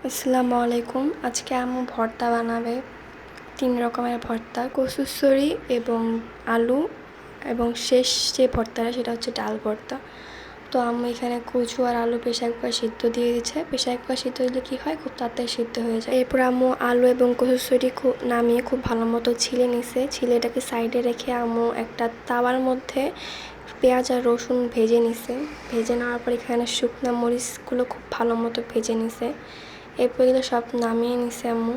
আসসালামু আলাইকুম। আজকে আম্মু ভর্তা বানাবে, ৩ রকমের ভর্তা, কচুরশুঁড়ি এবং আলু, এবং শেষ যে ভর্তাটা সেটা হচ্ছে ডাল ভর্তা। তো আম্মু এখানে কচু আর আলু প্রেসার কুকার সিদ্ধ দিয়ে দিচ্ছে। প্রেসার কুকার সিদ্ধ দিলে কী হয়, খুব তাড়াতাড়ি সিদ্ধ হয়ে যায়। এরপর আম্মু আলু এবং কচুরশুঁড়ি নামিয়ে খুব ভালো মতো ছিলে নিছে। ছিলে এটাকে সাইডে রেখে আম্মু একটা তাওয়ার মধ্যে পেঁয়াজ আর রসুন ভেজে নিছে। ভেজে নেওয়ার পর এখানে শুকনো মরিচগুলো খুব ভালো মতো ভেজে নিছে। এরপর এগুলো সব নামিয়ে নিছে আম্মু।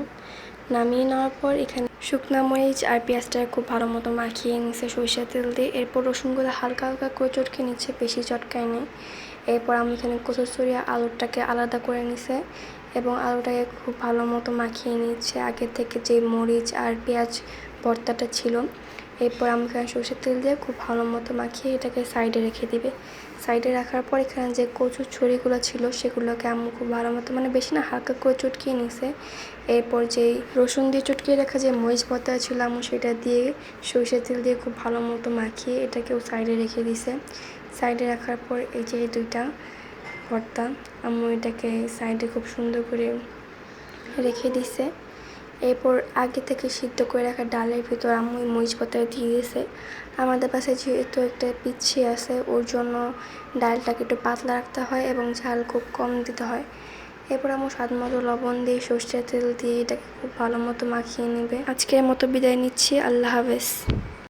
নামিয়ে নেওয়ার পর এখানে শুকনো মরিচ আর পেঁয়াজটা খুব ভালো মতো মাখিয়ে নিছে সরিষার তেল দিয়ে। এরপর রসুনগুলো হালকা হালকা করে চটকে নিচ্ছে, বেশি চটকায় নেই। এরপর আমি এখানে কচুরশুঁড়ি আর আলুটাকে আলাদা করে নিছে এবং আলুটাকে খুব ভালো মতো মাখিয়ে নিচ্ছে আগে থেকে যে মরিচ আর পেঁয়াজ ভর্তাটা ছিল। এরপর আমি এখানে সরষের তেল দিয়ে খুব ভালো মতো মাখিয়ে এটাকে সাইডে রেখে দিবে। সাইডে রাখার পর এখানে যে কচুর ছড়িগুলো ছিল সেগুলোকে আম্মু খুব ভালো মতো, মানে বেশি না, হালকা করে চটকিয়ে নিছে। এরপর যেই রসুন দিয়ে চটকিয়ে রাখা যে মরিচ ভর্তা ছিল আম্মু সেটা দিয়ে সরষের তেল দিয়ে খুব ভালো মতো মাখিয়ে এটাকেও সাইডে রেখে দিছে। সাইডে রাখার পর এই যে দুইটা ভর্তা আম্মু এটাকে সাইডে খুব সুন্দর করে রেখে দিছে। এরপর আগে থেকে সিদ্ধ করে রাখা ডালের ভিতর আম্মু মরিচ পাতা দিয়ে দিয়েছে। আমাদের পাশে যেহেতু একটা পিচ্ছি আছে, ওর জন্য ডালটাকে একটু পাতলা রাখতে হয় এবং ঝাল খুব কম দিতে হয়। এরপর আম্মু স্বাদ মতো লবণ দিয়ে সরষের তেল দিয়ে এটাকে খুব ভালো মতো মাখিয়ে নেবে। আজকের মতো বিদায় নিচ্ছি। আল্লাহ হাফেজ।